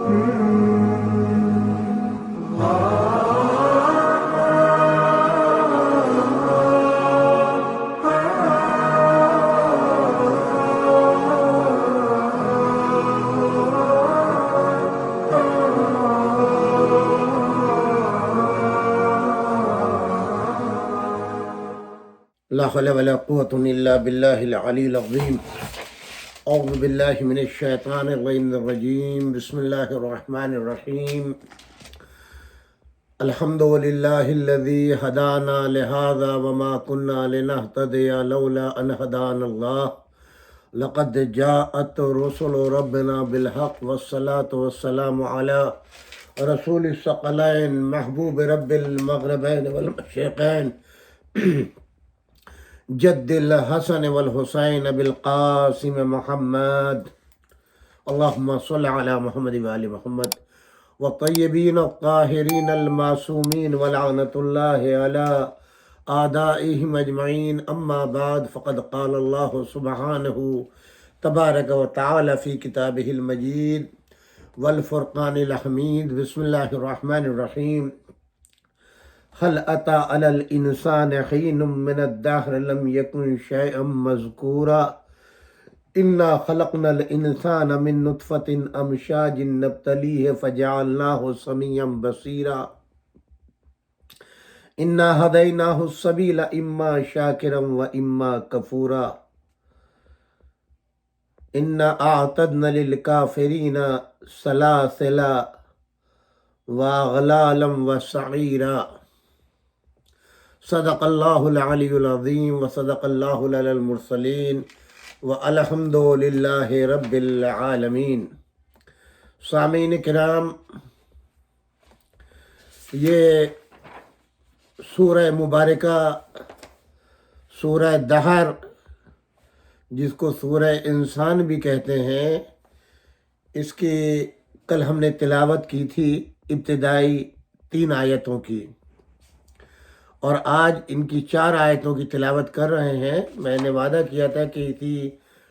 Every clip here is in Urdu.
لا حول ولا قوة إلا بالله العلي العظيم. أعوذ بالله من الشيطان الرجيم. بسم الله الرحمن الرحيم. الحمد لله الذي هدانا لهذا وما كنا لنهتدي لولا أن هدانا الله. لقد جاءت رسل ربنا بالحق والصلاة والسلام على رسول الثقلين محبوب رب المغربين والمشرقين جد الحسن والحسین بالقاسم محمد. اللهم صل على محمد وآل محمد والطيبين الطاهرين المعصومين ولعنة الله على أعدائهم أجمعين. أما بعد، فقد قال الله سبحانه تبارك وتعالى في كتابه المجيد والفرقان الحميد. بسم الله الرحمن الرحيم. هل أتى على الإنسان حين من الدهر لم يكن شيئا مذكورا إنا خلقنا الإنسان من نطفة أمشاج نبتليه فجعلناه سميعا بصيرا إنا هديناه السبيل إما شاكرا وإما كفورا إنا أعتدنا للكافرين سلاسل وأغلالا وسعيرا. صدق اللہ العلی العظیم وصدق اللہ علی المرسلین والحمد للہ رب العالمین. سامعین کرام، یہ سورہ مبارکہ سورہ دہر، جس کو سورہ انسان بھی کہتے ہیں، اس کی کل ہم نے تلاوت کی تھی ابتدائی 3 آیتوں کی، اور آج ان کی 4 آیتوں کی تلاوت کر رہے ہیں. میں نے وعدہ کیا تھا کہ اسی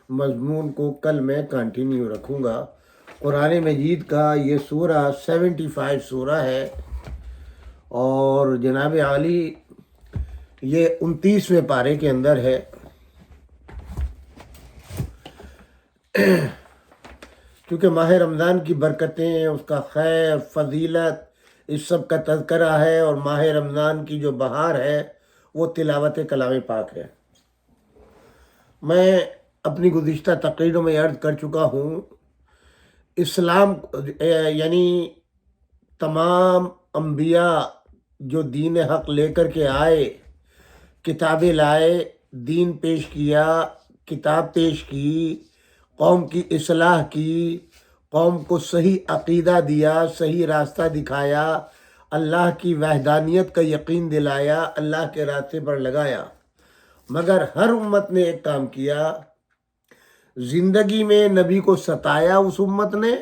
مضمون کو کل میں کنٹینیو رکھوں گا. قرآن مجید کا یہ سورہ 75 سورہ ہے، اور جناب عالی یہ 29ویں پارے کے اندر ہے. کیونکہ ماہ رمضان کی برکتیں، اس کا خیر، فضیلت، اس سب کا تذکرہ ہے، اور ماہ رمضان کی جو بہار ہے وہ تلاوت کلام پاک ہے. میں اپنی گزشتہ تقریروں میں عرض کر چکا ہوں، اسلام یعنی تمام انبیاء جو دین حق لے کر کے آئے، کتابیں لائے، دین پیش کیا، کتاب پیش کی، قوم کی اصلاح کی، قوم کو صحیح عقیدہ دیا، صحیح راستہ دکھایا، اللہ کی وحدانیت کا یقین دلایا، اللہ کے راستے پر لگایا. مگر ہر امت نے ایک کام کیا، زندگی میں نبی کو ستایا اس امت نے،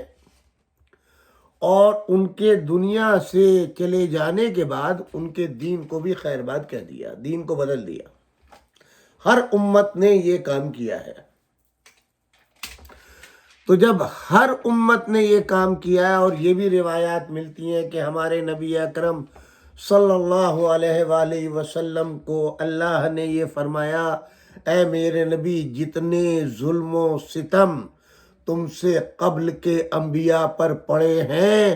اور ان کے دنیا سے چلے جانے کے بعد ان کے دین کو بھی خیر باد کہہ دیا، دین کو بدل دیا. ہر امت نے یہ کام کیا ہے. تو جب ہر امت نے یہ کام کیا ہے، اور یہ بھی روایات ملتی ہیں کہ ہمارے نبی اکرم صلی اللہ علیہ وآلہ وسلم کو اللہ نے یہ فرمایا، اے میرے نبی، جتنے ظلم و ستم تم سے قبل کے انبیاء پر پڑے ہیں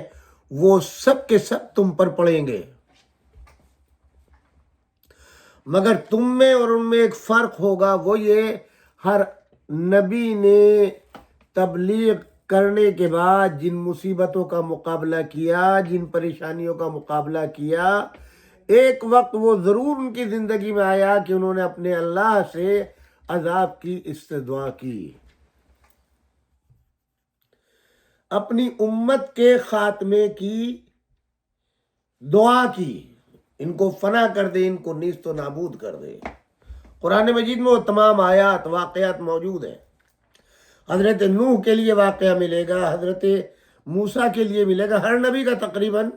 وہ سب کے سب تم پر پڑیں گے، مگر تم میں اور ان میں ایک فرق ہوگا. وہ یہ، ہر نبی نے تبلیغ کرنے کے بعد جن مصیبتوں کا مقابلہ کیا، جن پریشانیوں کا مقابلہ کیا، ایک وقت وہ ضرور ان کی زندگی میں آیا کہ انہوں نے اپنے اللہ سے عذاب کی استدعا کی، اپنی امت کے خاتمے کی دعا کی، ان کو فنا کر دے، ان کو نیست و نابود کر دے. قرآن مجید میں وہ تمام آیات، واقعات موجود ہیں. حضرت نوح کے لیے واقعہ ملے گا، حضرت موسیٰ کے لیے ملے گا، ہر نبی کا تقریباً،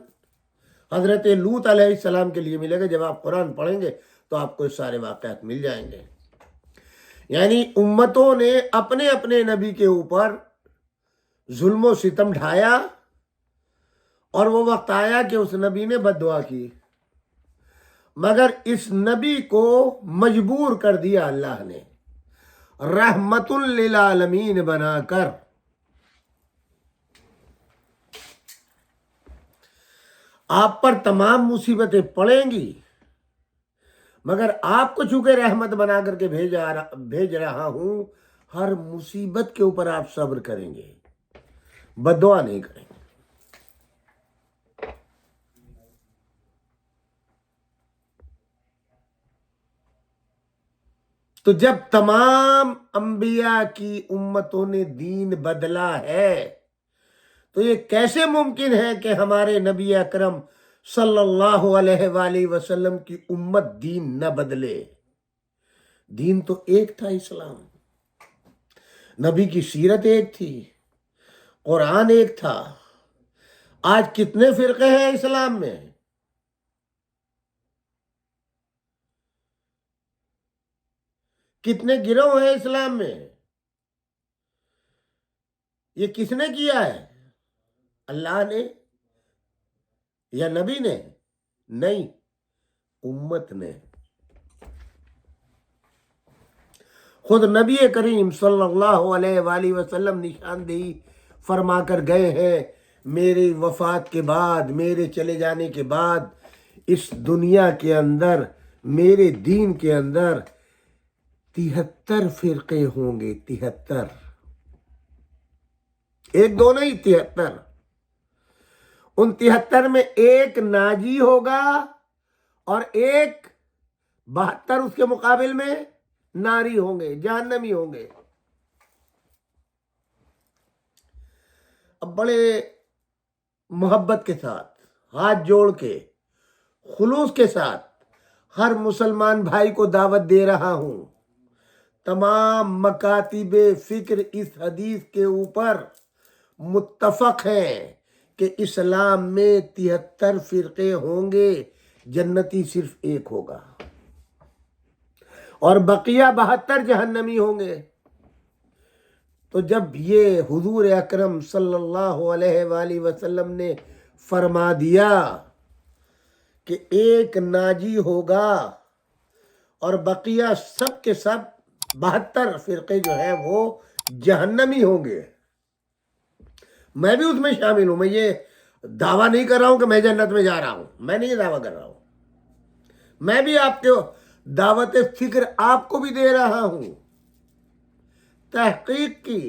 حضرت لوط علیہ السلام کے لیے ملے گا. جب آپ قرآن پڑھیں گے تو آپ کو سارے واقعات مل جائیں گے. یعنی امتوں نے اپنے اپنے نبی کے اوپر ظلم و ستم ڈھایا، اور وہ وقت آیا کہ اس نبی نے بد دعا کی، مگر اس نبی کو مجبور کر دیا اللہ نے رحمت للعالمین بنا کر۔ آپ پر تمام مصیبتیں پڑیں گی، مگر آپ کو چونکہ رحمت بنا کر کے بھیج رہا ہوں، ہر مصیبت کے اوپر آپ صبر کریں گے، بد دعا نہیں کریں گے۔ تو جب تمام انبیاء کی امتوں نے دین بدلا ہے، تو یہ کیسے ممکن ہے کہ ہمارے نبی اکرم صلی اللہ علیہ وآلہ وسلم کی امت دین نہ بدلے؟ دین تو ایک تھا، اسلام، نبی کی سیرت ایک تھی، قرآن ایک تھا۔ آج کتنے فرقے ہیں اسلام میں؟ کتنے گروہ ہیں اسلام میں؟ یہ کس نے کیا ہے؟ اللہ نے یا نبی نے؟ نہیں، امت نے۔ خود نبی کریم صلی اللہ علیہ وآلہ وسلم نشاندہی فرما کر گئے ہیں، میری وفات کے بعد، میرے چلے جانے کے بعد اس دنیا کے اندر، میرے دین کے اندر 73 فرقے ہوں گے، 73، ایک دو نہیں، 73۔ ان 73 میں ایک ناجی ہوگا اور ایک 72 اس کے مقابل میں ناری ہوں گے، جہنمی ہوں گے۔ اب بڑے محبت کے ساتھ، ہاتھ جوڑ کے، خلوص کے ساتھ ہر مسلمان بھائی کو دعوت دے رہا ہوں، تمام مکاتب فکر اس حدیث کے اوپر متفق ہیں کہ اسلام میں 73 فرقے ہوں گے، جنتی صرف ایک ہوگا، اور بقیہ 72 جہنمی ہوں گے۔ تو جب یہ حضور اکرم صلی اللہ علیہ وآلہ وسلم نے فرما دیا کہ ایک ناجی ہوگا اور بقیہ سب کے سب 72 فرقے جو ہیں وہ جہنمی ہوں گے، میں بھی اس میں شامل ہوں۔ میں یہ دعویٰ نہیں کر رہا ہوں کہ میں جنت میں جا رہا ہوں، میں نہیں یہ دعویٰ کر رہا ہوں، میں بھی آپ کو دعوت فکر آپ کو بھی دے رہا ہوں، تحقیق کی۔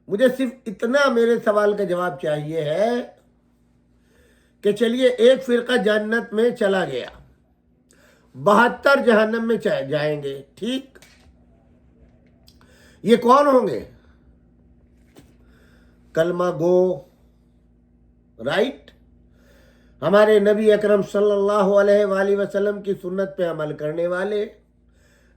مجھے صرف اتنا میرے سوال کا جواب چاہیے ہے کہ چلیے ایک فرقہ جنت میں چلا گیا، 72 جہنم میں جائیں گے، ٹھیک، یہ کون ہوں گے؟ کلمہ گو، رائٹ، ہمارے نبی اکرم صلی اللہ علیہ وآلہ وسلم کی سنت پہ عمل کرنے والے،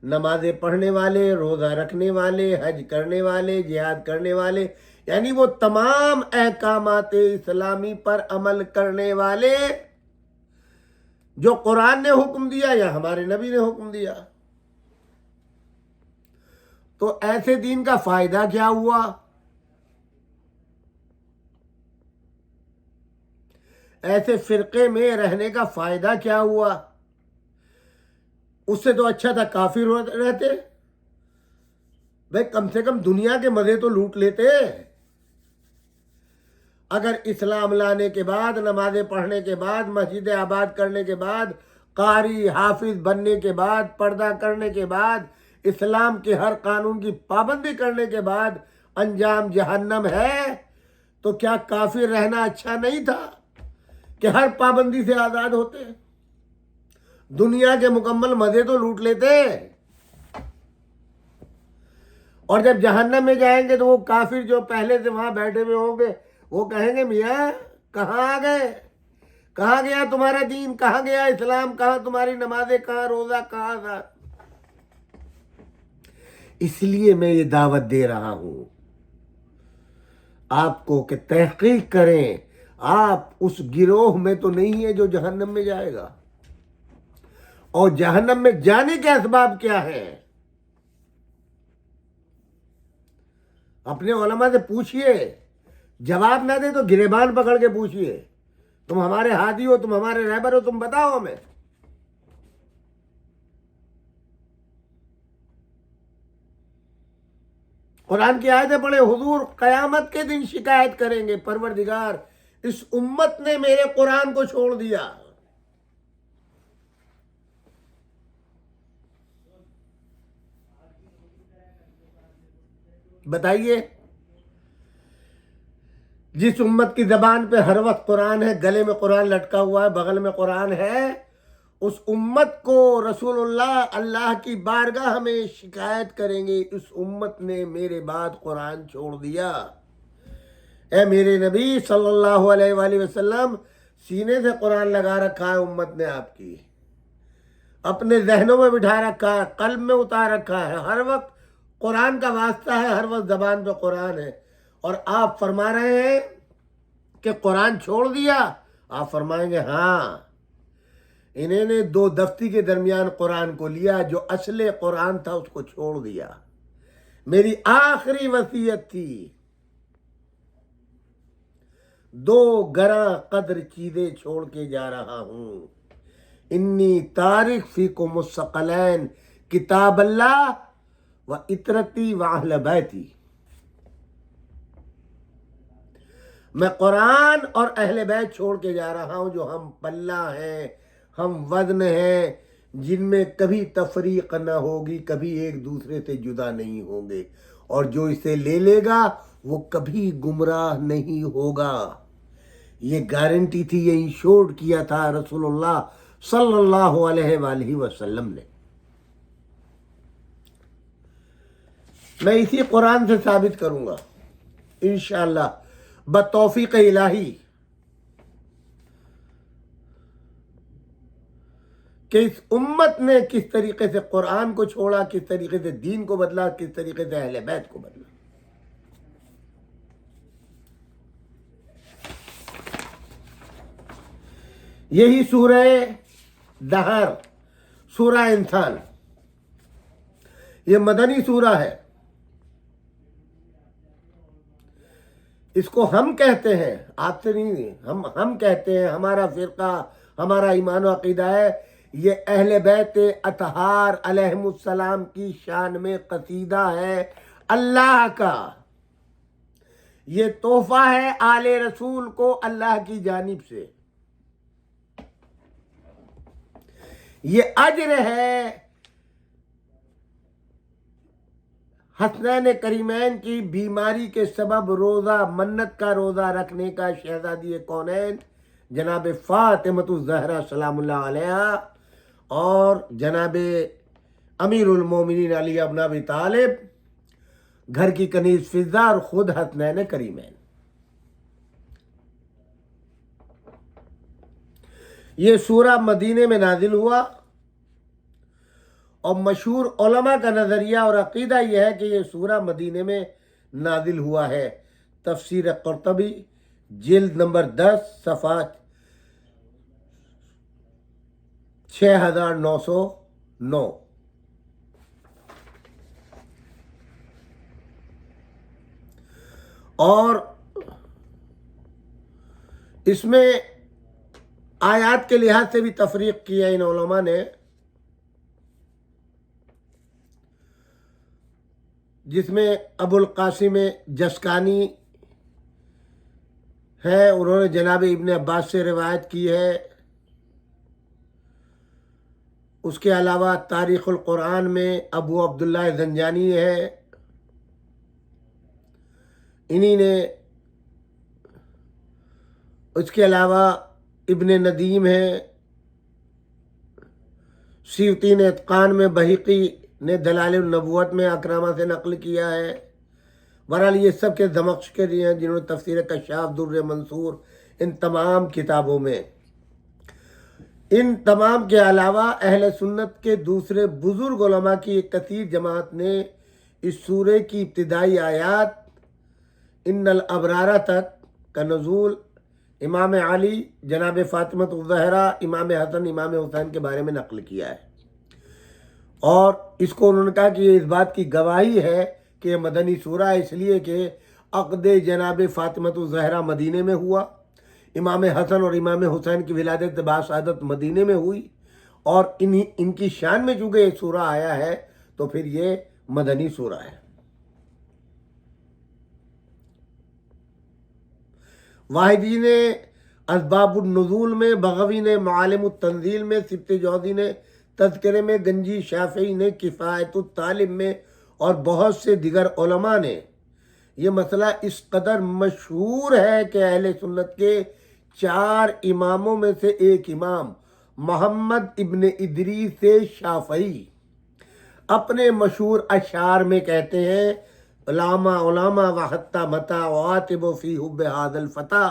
نمازیں پڑھنے والے، روزہ رکھنے والے، حج کرنے والے، جہاد کرنے والے، یعنی وہ تمام احکامات اسلامی پر عمل کرنے والے جو قرآن نے حکم دیا یا ہمارے نبی نے حکم دیا۔ تو ایسے دین کا فائدہ کیا ہوا؟ ایسے فرقے میں رہنے کا فائدہ کیا ہوا؟ اس سے تو اچھا تھا کافر رہتے، بھائی کم سے کم دنیا کے مزے تو لوٹ لیتے۔ اگر اسلام لانے کے بعد، نمازیں پڑھنے کے بعد، مسجدیں آباد کرنے کے بعد، قاری حافظ بننے کے بعد، پردہ کرنے کے بعد، اسلام کے ہر قانون کی پابندی کرنے کے بعد انجام جہنم ہے، تو کیا کافر رہنا اچھا نہیں تھا کہ ہر پابندی سے آزاد ہوتے، دنیا کے مکمل مزے تو لوٹ لیتے؟ اور جب جہنم میں جائیں گے تو وہ کافر جو پہلے سے وہاں بیٹھے ہوئے ہوں گے، وہ کہیں گے میاں کہاں آ گئے، کہاں گیا تمہارا دین، کہاں گیا اسلام، کہاں تمہاری نمازیں، کہاں روزہ، کہاں تھا؟ اس لیے میں یہ دعوت دے رہا ہوں آپ کو کہ تحقیق کریں، آپ اس گروہ میں تو نہیں ہے جو جہنم میں جائے گا، اور جہنم میں جانے کے اسباب کیا ہیں؟ اپنے علماء سے پوچھئے جواب نہ دے تو گریبان پکڑ کے پوچھیے، تم ہمارے ہادی ہو، تم ہمارے رہبر ہو، تم بتاؤ ہمیں۔ قرآن کی آیتیں پڑھے، حضور قیامت کے دن شکایت کریں گے، پروردگار اس امت نے میرے قرآن کو چھوڑ دیا۔ بتائیے، جس امت کی زبان پہ ہر وقت قرآن ہے، گلے میں قرآن لٹکا ہوا ہے، بغل میں قرآن ہے، اس امت کو رسول اللہ کی بارگاہ میں شکایت کریں گے، اس امت نے میرے بعد قرآن چھوڑ دیا۔ اے میرے نبی صلی اللہ علیہ وآلہ وسلم، سینے سے قرآن لگا رکھا ہے امت نے آپ کی، اپنے ذہنوں میں بٹھا رکھا ہے، قلب میں اتار رکھا ہے، ہر وقت قرآن کا واسطہ ہے، ہر وقت زبان پہ قرآن ہے، اور آپ فرما رہے ہیں کہ قرآن چھوڑ دیا۔ آپ فرمائیں گے ہاں، انہیں نے دو دفتی کے درمیان قرآن کو لیا، جو اصل قرآن تھا اس کو چھوڑ دیا۔ میری آخری وصیت تھی، دو گراں قدر چیزیں چھوڑ کے جا رہا ہوں، انی تارک فیکم الثقلین، کتاب اللہ و اطرتی و اہل بیتی۔ میں قرآن اور اہل بیت چھوڑ کے جا رہا ہوں، جو ہم پلہ ہیں، ہم وزن ہیں، جن میں کبھی تفریق نہ ہوگی، کبھی ایک دوسرے سے جدا نہیں ہوں گے، اور جو اسے لے لے گا وہ کبھی گمراہ نہیں ہوگا۔ یہ گارنٹی تھی، یہ انشور کیا تھا رسول اللہ صلی اللہ علیہ وآلہ وسلم نے۔ میں اسی قرآن سے ثابت کروں گا انشاءاللہ بتوفیق الہی کہ اس امت نے کس طریقے سے قرآن کو چھوڑا، کس طریقے سے دین کو بدلا، کس طریقے سے اہل بیت کو بدلا۔ یہی سورہ دہر، سورہ انسان، یہ مدنی سورہ ہے۔ اس کو ہم کہتے ہیں، آپ سے نہیں، ہم کہتے ہیں، ہمارا فرقہ، ہمارا ایمان و عقیدہ ہے، یہ اہل بیت اطہار علیہم السلام کی شان میں قصیدہ ہے اللہ کا۔ یہ تحفہ ہے آل رسول کو اللہ کی جانب سے، یہ اجر ہے حسنین کریمین کی بیماری کے سبب روزہ منت کا روزہ رکھنے کا شہزادی کونین جناب فاطمۃ الزہرا سلام اللہ علیہا اور جناب امیر المومنین علی ابن ابی طالب گھر کی کنیز فضہ اور خود حسنین کریمین۔ یہ سورہ مدینے میں نازل ہوا، اور مشہور علماء کا نظریہ اور عقیدہ یہ ہے کہ یہ سورہ مدینے میں نازل ہوا ہے۔ تفسیر قرطبی جلد نمبر 10 صفحہ 6909۔ اور اس میں آیات کے لحاظ سے بھی تفریق کی ہے ان علماء نے، جس میں ابو القاسم جسکانی ہے، انہوں نے جناب ابن عباس سے روایت کی ہے۔ اس کے علاوہ تاریخ القرآن میں ابو عبداللہ زنجانی ہے، انہی نے، اس کے علاوہ ابن ندیم ہے، سیوطی نے اتقان میں، بہقی نے دلائل النبوت میں اکرامہ سے نقل کیا ہے۔ بہرحال یہ سب کے زمخشری ہیں جنہوں نے تفسیر کشاف، در منصور، ان تمام کتابوں میں، ان تمام کے علاوہ اہل سنت کے دوسرے بزرگ علماء کی ایک کثیر جماعت نے اس سورے کی ابتدائی آیات ان الابرار تک کا نزول امام علی، جناب فاطمہ الزہرا، امام حسن، امام حسین کے بارے میں نقل کیا ہے، اور اس کو انہوں نے کہا کہ یہ اس بات کی گواہی ہے کہ یہ مدنی سورہ ہے، اس لیے کہ عقد جناب فاطمۃ الزہرا مدینے میں ہوا، امام حسن اور امام حسین کی ولادت باسعادت مدینے میں ہوئی، اور ان کی شان میں چونکہ یہ سورہ آیا ہے تو پھر یہ مدنی سورہ ہے۔ واحدی نے اسباب النزول میں، بغوی نے معالم التنزیل میں، سبط جوزی نے تذکرے میں، گنجی شافعی نے کفایت الطالب میں، اور بہت سے دیگر علماء نے یہ مسئلہ اس قدر مشہور ہے کہ اہل سنت کے 4 اماموں میں سے ایک امام محمد ابن ادریس شافعی اپنے مشہور اشعار میں کہتے ہیں: علامہ علامہ وحتی متا وعاتب فی حب هذا الفتى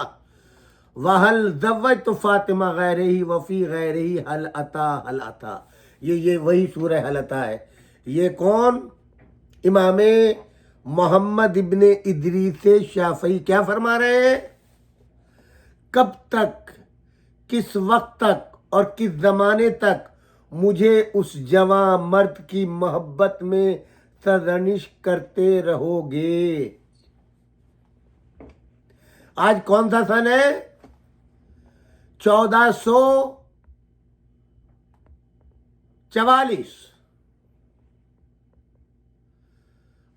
وحل زوجت فاطمہ غیرہی وفی غیرہی حل اتا۔ یہ وہی سورہ حل اتا ہے۔ یہ کون؟ امام محمد ابن ادریس شافعی کیا فرما رہے ہیں؟ کب تک، کس وقت تک اور کس زمانے تک مجھے اس جواں مرد کی محبت میں سرزنش کرتے رہو گے؟ آج کون سا سن ہے؟ 1444،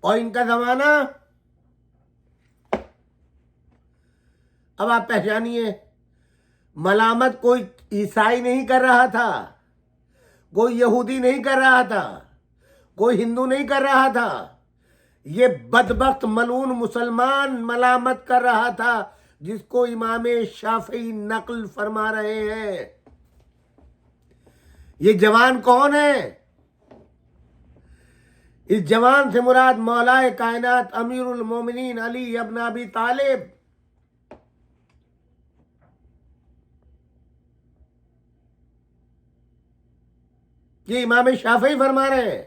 اور ان کا زمانہ اب آپ پہچانیے۔ ملامت کوئی عیسائی نہیں کر رہا تھا، کوئی یہودی نہیں کر رہا تھا، کوئی ہندو نہیں کر رہا تھا، یہ بدبخت ملعون مسلمان ملامت کر رہا تھا، جس کو امام شافعی نقل فرما رہے ہیں۔ یہ جوان کون ہے؟ اس جوان سے مراد مولا کائنات امیر المومنین علی ابن ابی طالب۔ یہ امام شافعی فرما رہے ہیں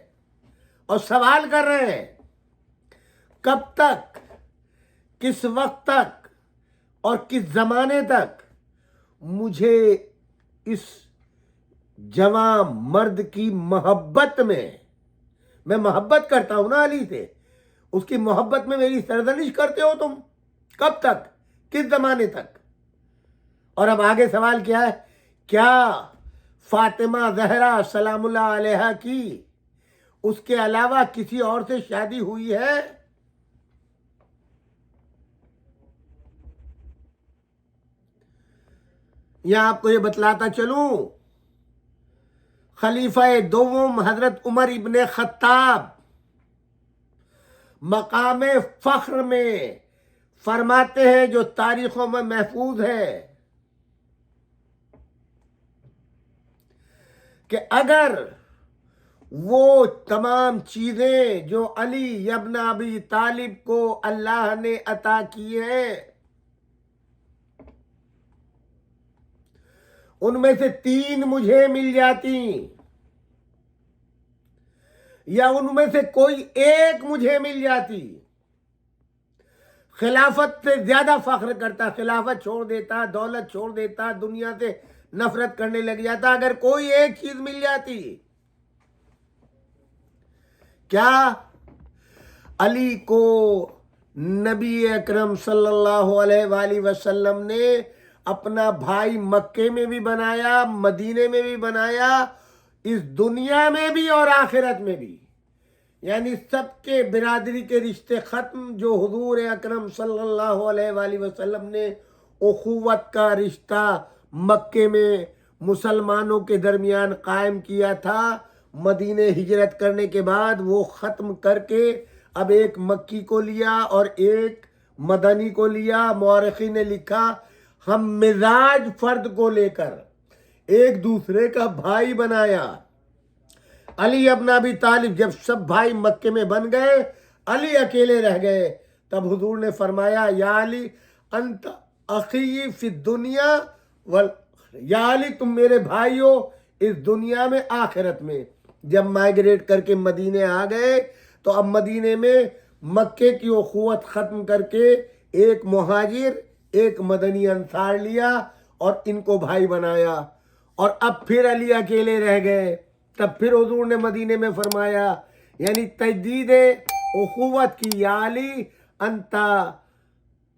اور سوال کر رہے ہیں: کب تک، کس وقت تک اور کس زمانے تک مجھے اس جواں مرد کی محبت میں محبت کرتا ہوں نا علی سے، اس کی محبت میں میری سرزنش کرتے ہو تم؟ کب تک، کس زمانے تک؟ اور اب آگے سوال کیا ہے؟ کیا فاطمہ زہرا سلام اللہ علیہا کی اس کے علاوہ کسی اور سے شادی ہوئی ہے؟ یہاں آپ کو یہ بتلاتا چلوں، خلیفہ دوم حضرت عمر ابن خطاب مقام فخر میں فرماتے ہیں، جو تاریخوں میں محفوظ ہے، کہ اگر وہ تمام چیزیں جو علی ابن ابی طالب کو اللہ نے عطا کی ہیں، ان میں سے 3 مجھے مل جاتی، یا ان میں سے کوئی ایک مجھے مل جاتی، خلافت سے زیادہ فخر کرتا، خلافت چھوڑ دیتا، دولت چھوڑ دیتا، دنیا سے نفرت کرنے لگ جاتا، اگر کوئی ایک چیز مل جاتی۔ کیا؟ علی کو نبی اکرم صلی اللہ علیہ وآلہ وسلم نے اپنا بھائی مکے میں بھی بنایا، مدینے میں بھی بنایا، اس دنیا میں بھی اور آخرت میں بھی، یعنی سب کے برادری کے رشتے ختم۔ جو حضور اکرم صلی اللہ علیہ وآلہ وسلم نے اخوت کا رشتہ مکے میں مسلمانوں کے درمیان قائم کیا تھا، مدینے ہجرت کرنے کے بعد وہ ختم کر کے اب ایک مکی کو لیا اور ایک مدنی کو لیا۔ مورخین نے لکھا، ہم مزاج فرد کو لے کر ایک دوسرے کا بھائی بنایا۔ علی ابن ابی طالب جب سب بھائی مکے میں بن گئے، علی اکیلے رہ گئے، تب حضور نے فرمایا: یا علی انت اخی فی الدنیا یا علی تم میرے بھائی ہو اس دنیا میں آخرت میں۔ جب مائگریٹ کر کے مدینے آ گئے تو اب مدینے میں مکے کی اخوت ختم کر کے ایک مہاجر ایک مدنی انصار لیا اور ان کو بھائی بنایا، اور اب پھر علی اکیلے رہ گئے۔ تب پھر حضور نے مدینے میں فرمایا، یعنی تجدید اخوت کی: یا علی انت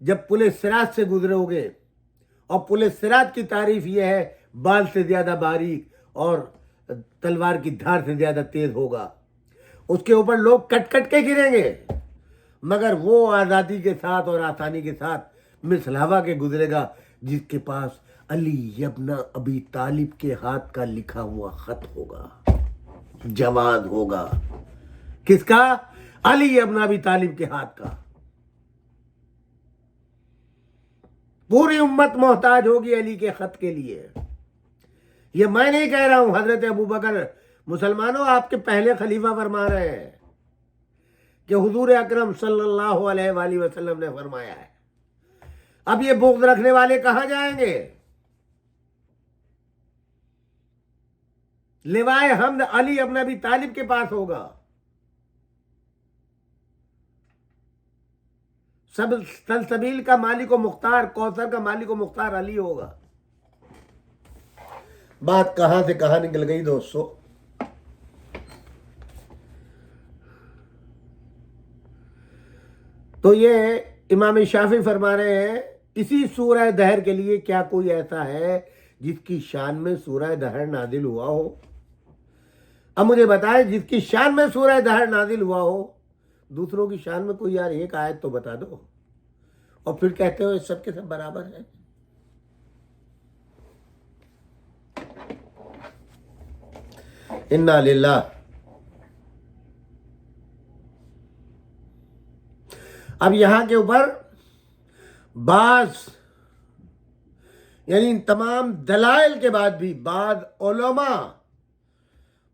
جب پل صراط سے گزرو گے، اور پل صراط کی تعریف یہ ہے بال سے زیادہ باریک اور تلوار کی دھار سے زیادہ تیز ہوگا، اس کے اوپر لوگ کٹ کٹ کے گریں گے، مگر وہ آزادی کے ساتھ اور آسانی کے ساتھ مثل ہوا کے گزرے گا جس کے پاس علی ابن ابی طالب کے ہاتھ کا لکھا ہوا خط ہوگا، جواد ہوگا۔ کس کا؟ علی ابن ابی طالب کے ہاتھ کا۔ پوری امت محتاج ہوگی علی کے خط کے لیے۔ یہ میں نہیں کہہ رہا ہوں، حضرت ابوبکر مسلمانوں آپ کے پہلے خلیفہ فرما رہے ہیں کہ حضور اکرم صلی اللہ علیہ وآلہ وسلم نے فرمایا ہے۔ اب یہ بغض رکھنے والے کہاں جائیں گے؟ لوائے حمد علی ابن ابی طالب کے پاس ہوگا، سب سلسبیل کا مالک و مختار، کوثر کا مالک و مختار علی ہوگا۔ بات کہاں سے کہاں نکل گئی دوستو؟ تو یہ امام شافعی فرما رہے ہیں اسی سورہ دہر کے لیے کیا کوئی ایسا ہے جس کی شان میں سورہ دہر نازل ہوا ہو؟ اب مجھے بتائیں، جس کی شان میں سورہ دہر نازل ہوا ہو، دوسروں کی شان میں کوئی یار ایک آیت تو بتا دو، اور پھر کہتے ہو سب کے سب برابر ہیں۔ انا للہ۔ اب یہاں کے اوپر بعض، یعنی ان تمام دلائل کے بعد بھی بعض علماء،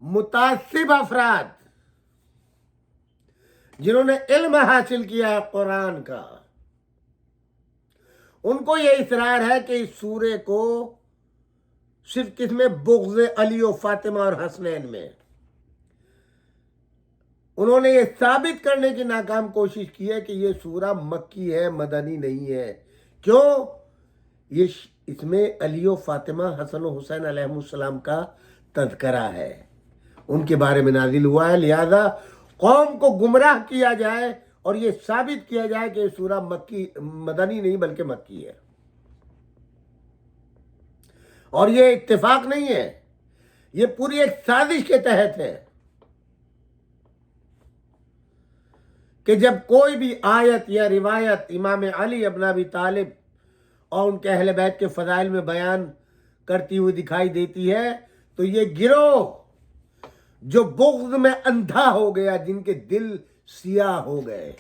متعصب افراد جنہوں نے علم حاصل کیا ہے قرآن کا، ان کو یہ اصرار ہے کہ اس سورے کو صرف کس میں؟ بغض علی و فاطمہ اور حسنین میں۔ انہوں نے یہ ثابت کرنے کی ناکام کوشش کی ہے کہ یہ سورہ مکی ہے، مدنی نہیں ہے۔ کیوں؟ اس میں علی و فاطمہ، حسن و حسین علیہ السلام کا تذکرہ ہے، ان کے بارے میں نازل ہوا ہے، لہذا قوم کو گمراہ کیا جائے اور یہ ثابت کیا جائے کہ یہ سورہ مدنی نہیں بلکہ مکی ہے۔ اور یہ اتفاق نہیں ہے، یہ پوری ایک سازش کے تحت ہے کہ جب کوئی بھی آیت یا روایت امام علی ابن ابی طالب اور ان کے اہل بیت کے فضائل میں بیان کرتی ہوئی دکھائی دیتی ہے تو یہ گروہ جو بغض میں اندھا ہو گیا، جن کے دل سیاہ ہو گئے،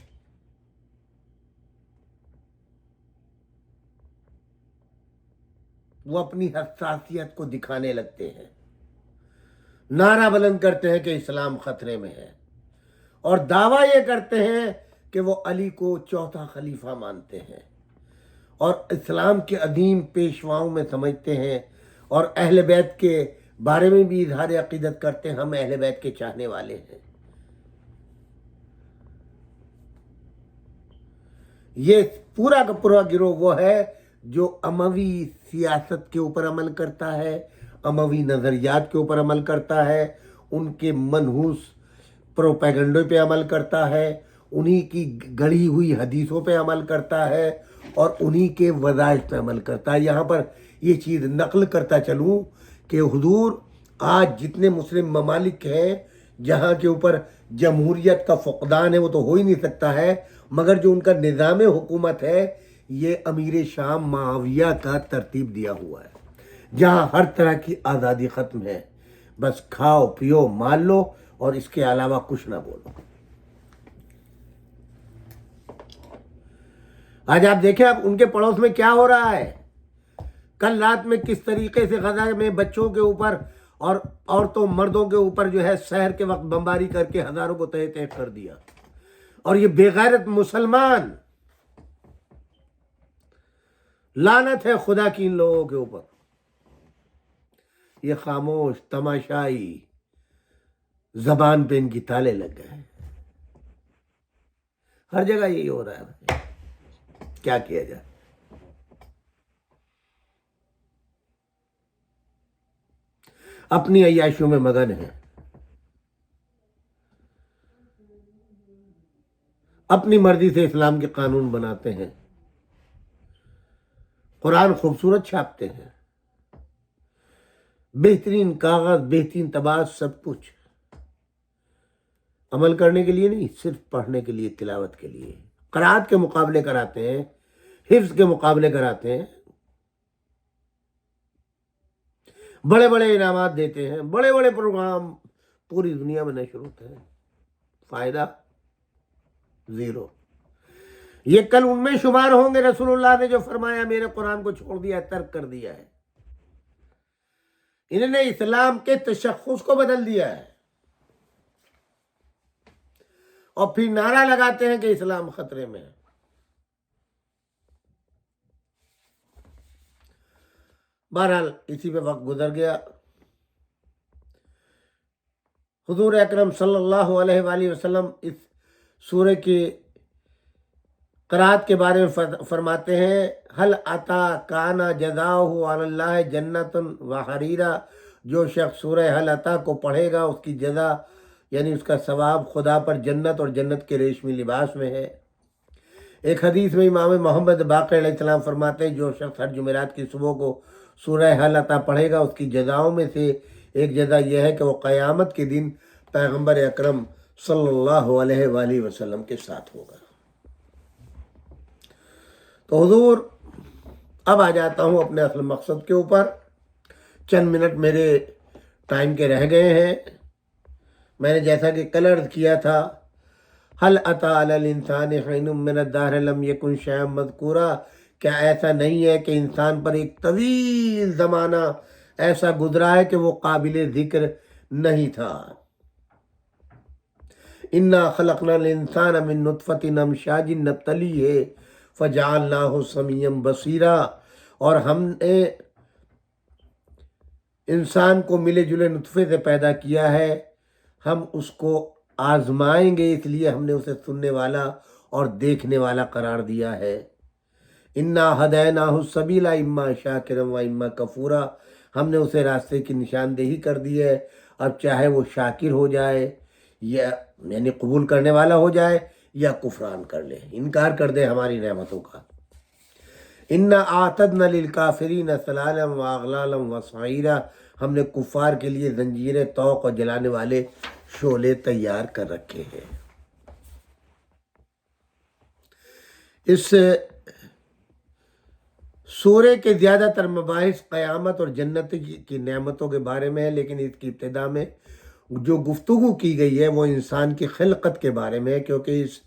وہ اپنی حساسیت کو دکھانے لگتے ہیں، نعرہ بلند کرتے ہیں کہ اسلام خطرے میں ہے، اور دعویٰ یہ کرتے ہیں کہ وہ علی کو چوتھا خلیفہ مانتے ہیں اور اسلام کے عظیم پیشواؤں میں سمجھتے ہیں، اور اہل بیت کے بارے میں بھی اظہار عقیدت کرتے ہیں، ہم اہل بیت کے چاہنے والے ہیں۔ یہ پورا کا پورا گروہ وہ ہے جو اموی سیاست کے اوپر عمل کرتا ہے، اموی نظریات کے اوپر عمل کرتا ہے، ان کے منحوس پروپیگنڈے پہ عمل کرتا ہے، انہی کی گڑھی ہوئی حدیثوں پہ عمل کرتا ہے، اور انہی کے وظائف پہ عمل کرتا ہے۔ یہاں پر یہ چیز نقل کرتا چلوں کہ حضور آج جتنے مسلم ممالک ہیں جہاں کے اوپر جمہوریت کا فقدان ہے، وہ تو ہو ہی نہیں سکتا ہے، مگر جو ان کا نظام حکومت ہے یہ امیر شام معاویہ کا ترتیب دیا ہوا ہے، جہاں ہر طرح کی آزادی ختم ہے، بس کھاؤ پیو مال لو اور اس کے علاوہ کچھ نہ بولو۔ آج آپ دیکھیں اب ان کے پڑوس میں کیا ہو رہا ہے۔ کل رات میں کس طریقے سے غزہ میں بچوں کے اوپر اور عورتوں مردوں کے اوپر جو ہے سحر کے وقت بمباری کر کے ہزاروں کو تہہ تہہ کر دیا، اور یہ بے غیرت مسلمان، لعنت ہے خدا کی ان لوگوں کے اوپر۔ یہ خاموش تماشائی زبان پہ ان کی تالے لگ گئے، ہر جگہ یہی ہو رہا ہے، کیا کیا جائے۔ اپنی عیاشیوں میں مگن ہیں، اپنی مرضی سے اسلام کے قانون بناتے ہیں، قرآن خوبصورت چھاپتے ہیں، بہترین کاغذ، بہترین طباعت، سب کچھ عمل کرنے کے لیے نہیں، صرف پڑھنے کے لیے، تلاوت کے لیے۔ قرأت کے مقابلے کراتے ہیں، حفظ کے مقابلے کراتے ہیں، بڑے بڑے انعامات دیتے ہیں، بڑے بڑے پروگرام پوری دنیا میں نشر ہوتے ہیں، فائدہ زیرو۔ یہ کل ان میں شمار ہوں گے رسول اللہ نے جو فرمایا میرے قرآن کو چھوڑ دیا ہے، ترک کر دیا ہے۔ انہوں نے اسلام کے تشخص کو بدل دیا ہے اور پھر نعرہ لگاتے ہیں کہ اسلام خطرے میں ہے۔ بہرحال اسی پہ وقت گزر گیا۔ حضور اکرم صلی اللہ علیہ وآلہ وسلم اس سورہ کی قرأت کے بارے میں فرماتے ہیں، حل عطا کانا جزاؤہ علی اللہ جنت و حریرہ، جو شخص سورہ حل عطا کو پڑھے گا اس کی جزا یعنی اس کا ثواب خدا پر جنت اور جنت کے ریشمی لباس میں ہے۔ ایک حدیث میں امام محمد باقر علیہ السلام فرماتے ہیں، جو شخص ہر جمعرات کی صبح کو سورہ حل عطا پڑھے گا اس کی جزاؤں میں سے ایک جزا یہ ہے کہ وہ قیامت کے دن پیغمبر اکرم صلی اللہ علیہ وآلہ وسلم کے ساتھ ہوگا۔ تو حضور اب آ جاتا ہوں اپنے اصل مقصد کے اوپر۔ چند منٹ میرے ٹائم کے رہ گئے ہیں۔ میں نے جیسا کہ کل عرض کیا تھا، حل اتی علی الانسان حین من الدہر لم یکن شیئا مذکورا، کیا ایسا نہیں ہے کہ انسان پر ایک طویل زمانہ ایسا گزرا ہے کہ وہ قابل ذکر نہیں تھا۔ انا خلقنا الانسان من نطفۃ امشاج نبتلیہ فجعلناہ سمیعا بصیرا، اور ہم نے انسان کو ملے جلے نطفے سے پیدا کیا ہے، ہم اس کو آزمائیں گے، اس لیے ہم نے اسے سننے والا اور دیکھنے والا قرار دیا ہے۔ انا ہدیناہ السبیل اما شاکرا و اما کفورا، ہم نے اسے راستے کی نشاندہی کر دی ہے، اب چاہے وہ شاکر ہو جائے یا یعنی قبول کرنے والا ہو جائے یا کفران کر لے، انکار کر دے ہماری نعمتوں کا۔ انا اعتدنا للکافرین سلالا واغلالا وسعیرا، ہم نے کفار کے لیے زنجیریں، طوق اور جلانے والے شعلے تیار کر رکھے ہیں۔ اس سورے کے زیادہ تر مباحث قیامت اور جنت کی نعمتوں کے بارے میں ہے، لیکن اس کی ابتدا میں جو گفتگو کی گئی ہے وہ انسان کی خلقت کے بارے میں ہے، کیونکہ اس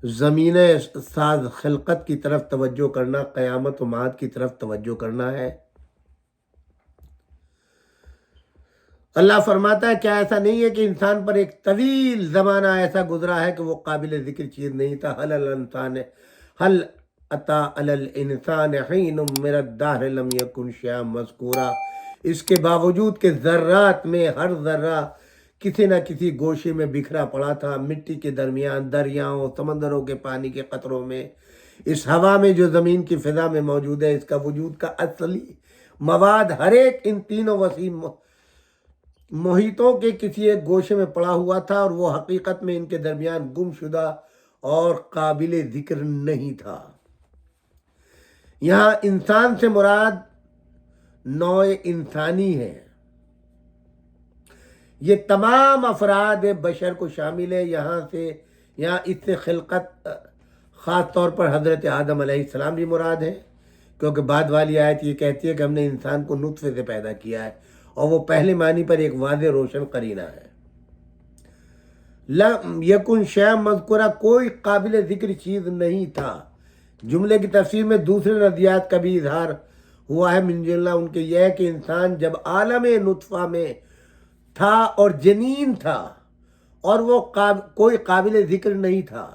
زمین ساز خلقت کی طرف توجہ کرنا قیامت و معاد کی طرف توجہ کرنا ہے۔ اللہ فرماتا ہے کیا ایسا نہیں ہے کہ انسان پر ایک طویل زمانہ ایسا گزرا ہے کہ وہ قابل ذکر چیز نہیں تھا۔ حل اتی علی الانسان حین من الدہر لم یکن شیئا مذکورا، اس کے باوجود کہ ذرات میں ہر ذرہ کسی نہ کسی گوشے میں بکھرا پڑا تھا، مٹی کے درمیان، دریاؤں، سمندروں کے پانی کے قطروں میں، اس ہوا میں جو زمین کی فضا میں موجود ہے، اس کا وجود کا اصلی مواد ہر ایک ان تینوں وسیع محیطوں کے کسی ایک گوشے میں پڑا ہوا تھا، اور وہ حقیقت میں ان کے درمیان گم شدہ اور قابل ذکر نہیں تھا۔ یہاں انسان سے مراد نوع انسانی ہے، یہ تمام افراد بشر کو شامل ہے۔ یہاں اس سے خلقت خاص طور پر حضرت آدم علیہ السلام بھی مراد ہے، کیونکہ بعد والی آیت یہ کہتی ہے کہ ہم نے انسان کو نطفے سے پیدا کیا ہے، اور وہ پہلے معنی پر ایک واضح روشن قرینہ ہے۔ لم یکن شیئا مذکورا، کوئی قابل ذکر چیز نہیں تھا۔ جملے کی تفسیر میں دوسرے نظریات کا بھی اظہار ہوا ہے، من جملہ ان کے یہ ہے کہ انسان جب عالم نطفہ میں تھا اور جنین تھا اور وہ کوئی قابل ذکر نہیں تھا۔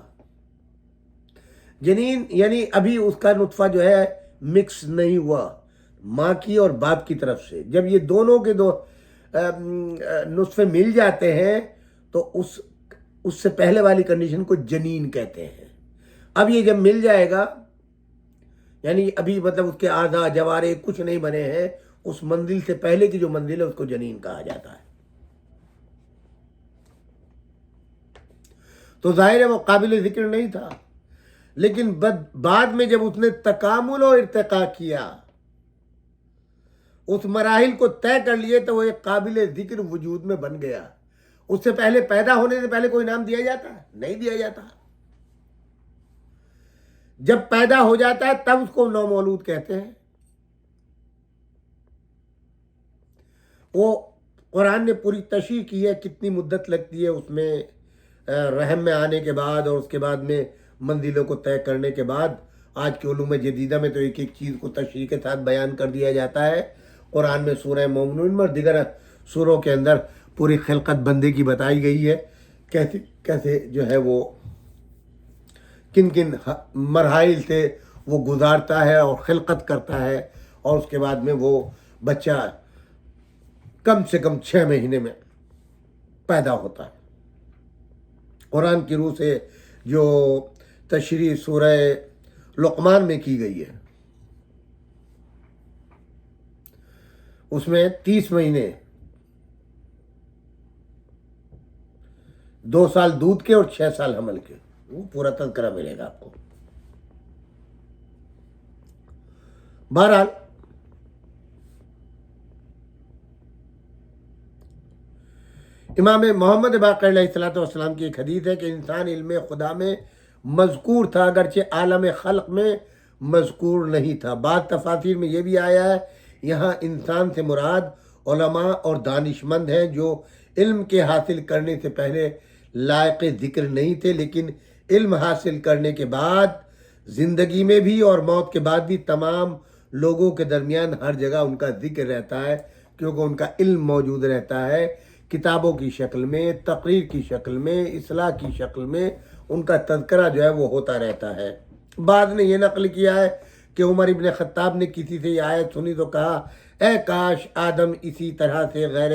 جنین یعنی ابھی اس کا نطفہ جو ہے مکس نہیں ہوا ماں کی اور باپ کی طرف سے۔ جب یہ دونوں کے دو نطفے مل جاتے ہیں تو اس سے پہلے والی کنڈیشن کو جنین کہتے ہیں۔ اب یہ جب مل جائے گا یعنی ابھی مطلب اس کے اعضاء جوارے کچھ نہیں بنے ہیں، اس منزل سے پہلے کی جو منزل ہے اس کو جنین کہا جاتا ہے۔ تو ظاہر ہے وہ قابل ذکر نہیں تھا، لیکن بعد میں جب اس نے تکامل و ارتقاء کیا اس مراحل کو طے کر لیے تو وہ ایک قابل ذکر وجود میں بن گیا. اس سے پہلے پیدا ہونے سے پہلے کوئی نام دیا جاتا ہے؟ نہیں دیا جاتا. جب پیدا ہو جاتا ہے تب اس کو نومولود کہتے ہیں. وہ قرآن نے پوری تشریح کی ہے کتنی مدت لگتی ہے اس میں رحم میں آنے کے بعد اور اس کے بعد میں منزلوں کو طے کرنے کے بعد. آج کے علوم جدیدہ میں تو ایک ایک چیز کو تشریح کے ساتھ بیان کر دیا جاتا ہے. قرآن میں سورہ مومنون میں اور دیگر سوروں کے اندر پوری خلقت بندے کی بتائی گئی ہے، کیسے کیسے جو ہے وہ کن کن مراحل سے وہ گزارتا ہے اور خلقت کرتا ہے، اور اس کے بعد میں وہ بچہ کم سے کم 6 مہینے میں پیدا ہوتا ہے. قرآن کی روح سے جو تشریح سورہ لقمان میں کی گئی ہے اس میں 30 مہینے 2 سال دودھ کے اور 6 سال حمل کے، وہ پورا تذکرہ ملے گا آپ کو. بہرحال امام محمد باقر علیہ السلام کی ایک حدیث ہے کہ انسان علم خدا میں مذکور تھا اگرچہ عالم خلق میں مذکور نہیں تھا. بعض تفاسیر میں یہ بھی آیا ہے یہاں انسان سے مراد علماء اور دانشمند ہیں جو علم کے حاصل کرنے سے پہلے لائق ذکر نہیں تھے، لیکن علم حاصل کرنے کے بعد زندگی میں بھی اور موت کے بعد بھی تمام لوگوں کے درمیان ہر جگہ ان کا ذکر رہتا ہے، کیونکہ ان کا علم موجود رہتا ہے، کتابوں کی شکل میں، تقریر کی شکل میں، اصلاح کی شکل میں ان کا تذکرہ جو ہے وہ ہوتا رہتا ہے. بعض نے یہ نقل کیا ہے کہ عمر ابن خطاب نے کسی سے یہ آیت سنی تو کہا اے کاش آدم اسی طرح سے غیر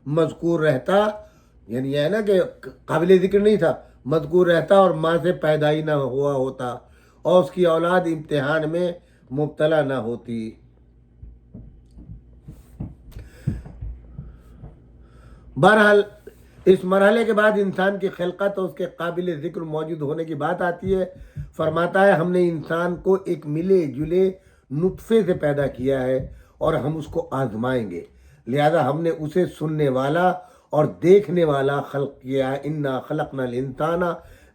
مذکور رہتا، یعنی یہ ہے نا کہ قابل ذکر نہیں تھا، مذکور رہتا اور ماں سے پیدا ہی نہ ہوا ہوتا اور اس کی اولاد امتحان میں مبتلا نہ ہوتی. بہرحال اس مرحلے کے بعد انسان کی خلقت اور اس کے قابل ذکر موجود ہونے کی بات آتی ہے. فرماتا ہے ہم نے انسان کو ایک ملے جلے نطفے سے پیدا کیا ہے اور ہم اس کو آزمائیں گے، لہذا ہم نے اسے سننے والا اور دیکھنے والا خلق کیا. انا خلقنا الانسان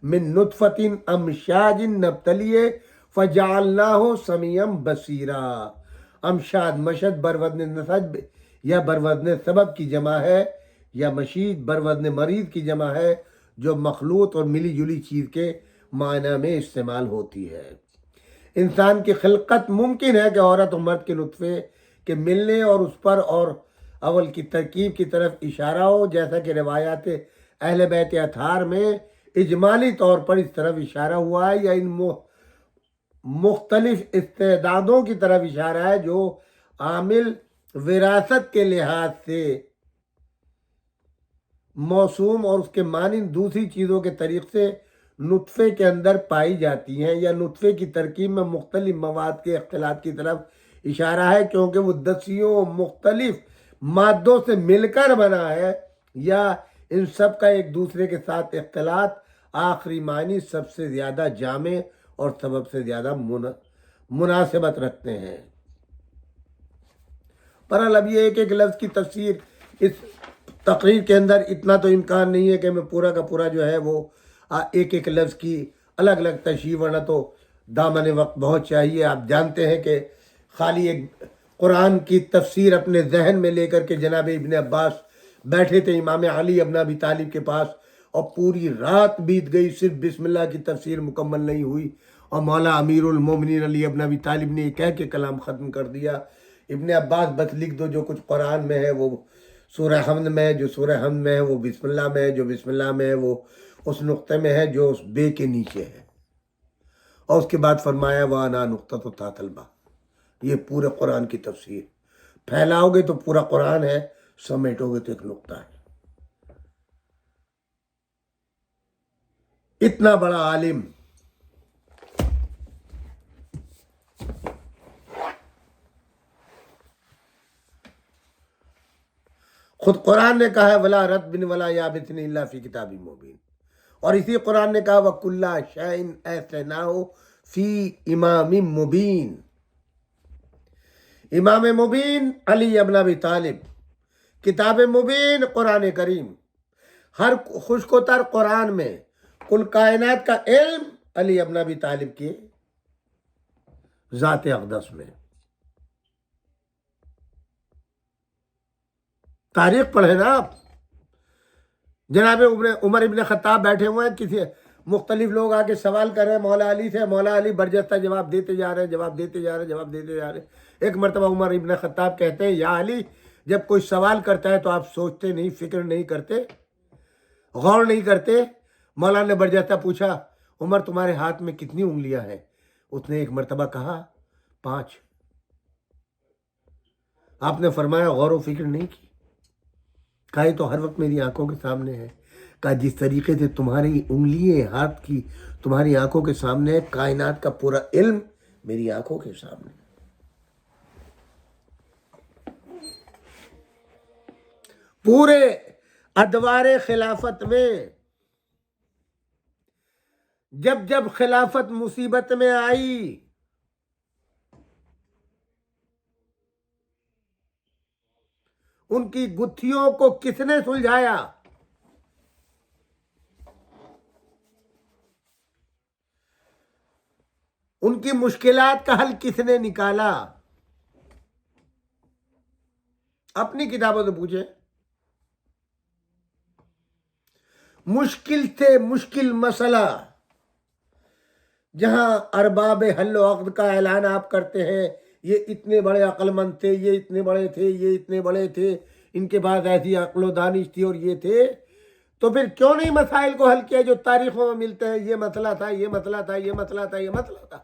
من نطفۃ امشاج نبتلیہ فجعلناہ سمیعا بصیرا. امشاد مشد بروزن نسب یا بروزن سبب کی جمع ہے، یا مشید بروزن مریض کی جمع ہے، جو مخلوط اور ملی جلی چیز کے معنی میں استعمال ہوتی ہے. انسان کی خلقت ممکن ہے کہ عورت و مرد کے نطفے کے ملنے اور اس پر اور اول کی ترکیب کی طرف اشارہ ہو، جیسا کہ روایات اہل بیت اطہار میں اجمالی طور پر اس طرف اشارہ ہوا ہے، یا ان مختلف استعدادوں کی طرف اشارہ ہے جو عامل وراثت کے لحاظ سے موسوم اور اس کے مانند دوسری چیزوں کے طریق سے نطفے کے اندر پائی جاتی ہیں، یا نطفے کی ترکیب میں مختلف مواد کے اختلاط کی طرف اشارہ ہے، کیونکہ وہ دسیوں مختلف مادوں سے مل کر بنا ہے، یا ان سب کا ایک دوسرے کے ساتھ اختلاط آخری معنی سب سے زیادہ جامع اور سبب سے زیادہ مناسبت رکھتے ہیں. پر اب یہ ایک ایک لفظ کی تفسیر اس تقریر کے اندر اتنا تو امکان نہیں ہے کہ میں پورا کا پورا جو ہے وہ ایک ایک لفظ کی الگ الگ تشریح، ورنہ تو دامن وقت بہت چاہیے. آپ جانتے ہیں کہ خالی ایک قرآن کی تفسیر اپنے ذہن میں لے کر کے جناب ابن عباس بیٹھے تھے امام علی ابن ابی طالب کے پاس، اور پوری رات بیت گئی، صرف بسم اللہ کی تفسیر مکمل نہیں ہوئی، اور مولا امیر المومنین علی ابن ابی طالب نے یہ کہہ کے کلام ختم کر دیا ابن عباس بس لکھ دو جو کچھ قرآن میں ہے وہ سورہ حمد میں ہے، جو سورہ حمد میں ہے وہ بسم اللہ میں ہے، جو بسم اللہ میں ہے وہ اس نقطے میں ہے جو اس بے کے نیچے ہے. اور اس کے بعد فرمایا وَأَنَا نُقْطَةُ تَحْتَ الْبَاءِ. یہ پورے قرآن کی تفسیر پھیلاؤ گے تو پورا قرآن ہے، سمیٹو گے تو ایک نقطہ ہے. اتنا بڑا عالم خود قرآن نے کہا ہے وَلَا رَطْبٍ وَلَا يَابِسٍ إِلَّا فِي كِتَابٍ مُبِينٍ، اور اسی قرآن نے کہا وَكُلَّ شَيْءٍ أَحْصَيْنَاهُ فِي إِمَامٍ مُبِينٍ. امام مبین علی ابن ابی طالب، کتاب مبین قرآن کریم، ہر خشک و تر قرآن میں کل کائنات کا علم علی ابن ابی طالب کی ذات اقدس میں۔ تاریخ پڑھیں نا آپ، جناب عمر ابن خطاب بیٹھے ہوئے ہیں، کسی مختلف لوگ آ کے سوال کر رہے ہیں مولا علی سے، مولا علی برجستہ جواب دیتے جا رہے ہیں، جواب دیتے جا رہے ہیں، جواب دیتے جا رہے ہیں۔ ایک مرتبہ عمر ابن خطاب کہتے ہیں یا علی، جب کوئی سوال کرتا ہے تو آپ سوچتے نہیں، فکر نہیں کرتے، غور نہیں کرتے؟ مولانا نے برجستہ پوچھا عمر تمہارے ہاتھ میں کتنی انگلیاں ہیں؟ اس نے ایک مرتبہ کہا 5۔ آپ نے فرمایا غور و فکر نہیں کی؟ کہا یہ تو ہر وقت میری آنکھوں کے سامنے ہے۔ کہا جس طریقے سے تمہاری انگلیاں ہاتھ کی تمہاری آنکھوں کے سامنے ہے، کائنات کا پورا علم میری آنکھوں کے سامنے ہے۔ پورے ادوار خلافت میں جب جب خلافت مصیبت میں آئی، ان کی گتھیوں کو کس نے سلجھایا؟ ان کی مشکلات کا حل کس نے نکالا؟ اپنی کتابوں سے پوچھیں۔ مشکل سے مشکل مسئلہ جہاں ارباب حل و عقد کا اعلان آپ کرتے ہیں، یہ اتنے بڑے عقل مند تھے، یہ اتنے بڑے تھے، یہ اتنے بڑے تھے، ان کے بعد ایسی عقل و دانش تھی اور یہ تھے، تو پھر کیوں نہیں مسائل کو حل کیا جو تاریخوں میں ملتے ہیں؟ یہ مسئلہ تھا، یہ مسئلہ تھا، یہ مسئلہ تھا، یہ مسئلہ تھا۔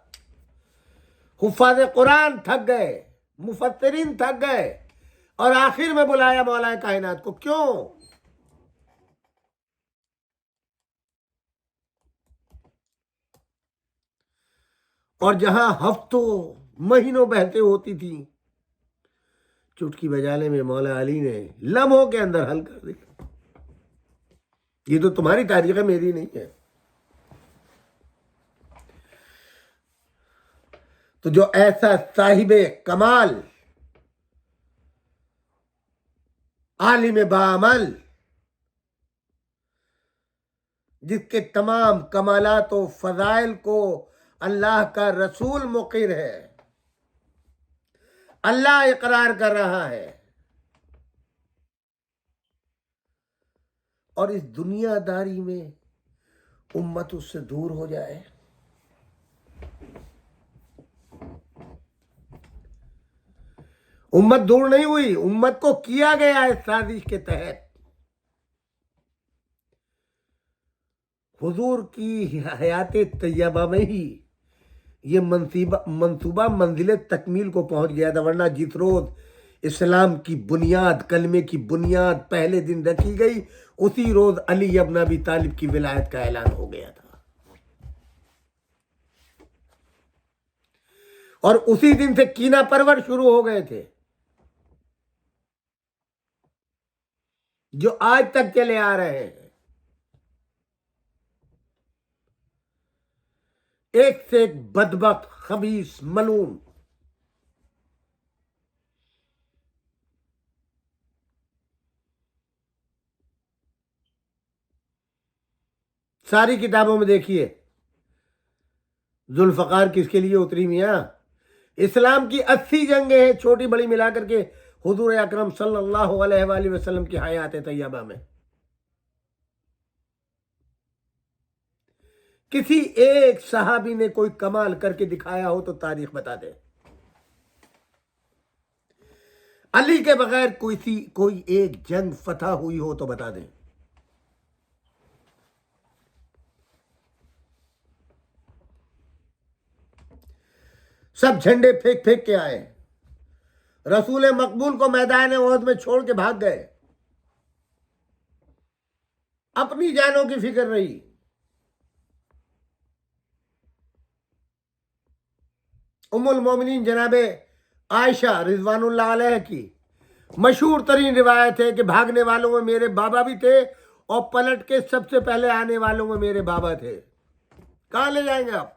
حفاظ قرآن تھک گئے، مفسرین تھک گئے، اور آخر میں بلایا مولا کائنات کو، کیوں؟ اور جہاں ہفتوں مہینوں بہتے ہوتی تھی، چٹکی بجانے میں مولا علی نے لمحوں کے اندر حل کر دیا۔ یہ تو تمہاری تاریخ ہے، میری نہیں ہے۔ تو جو ایسا صاحب کمال، عالم بعمل، جس کے تمام کمالات و فضائل کو اللہ کا رسول مقر ہے، اللہ اقرار کر رہا ہے، اور اس دنیا داری میں امت اس سے دور ہو جائے۔ امت دور نہیں ہوئی، امت کو کیا گیا اس سازش کے تحت۔ حضور کی حیات طیبہ میں ہی یہ منصوبہ منزل تکمیل کو پہنچ گیا تھا، ورنہ جس روز اسلام کی بنیاد، کلمے کی بنیاد پہلے دن رکھی گئی، اسی روز علی ابن ابی طالب کی ولایت کا اعلان ہو گیا تھا، اور اسی دن سے کینہ پرور شروع ہو گئے تھے جو آج تک چلے آ رہے ہیں۔ ایک سے ایک بدبخت، خبیث، ملعون۔ ساری کتابوں میں دیکھیے ذوالفقار کس کے لیے اتری میاں؟ اسلام کی 80 جنگیں ہیں چھوٹی بڑی ملا کر کے حضور اکرم صلی اللہ علیہ وآلہ وسلم کی حیات طیبہ میں۔ کسی ایک صحابی نے کوئی کمال کر کے دکھایا ہو تو تاریخ بتا دے۔ علی کے بغیر کوئی ایک جنگ فتح ہوئی ہو تو بتا دیں۔ سب جھنڈے پھینک پھینک کے آئے، رسول مقبول کو میدان احد میں چھوڑ کے بھاگ گئے، اپنی جانوں کی فکر رہی۔ ام المومنین جناب عائشہ رضوان اللہ علیہ کی مشہور ترین روایت ہے کہ بھاگنے والوں میں میرے بابا بھی تھے، اور پلٹ کے سب سے پہلے آنے والوں میں میرے بابا تھے۔ کہاں لے جائیں گے آپ؟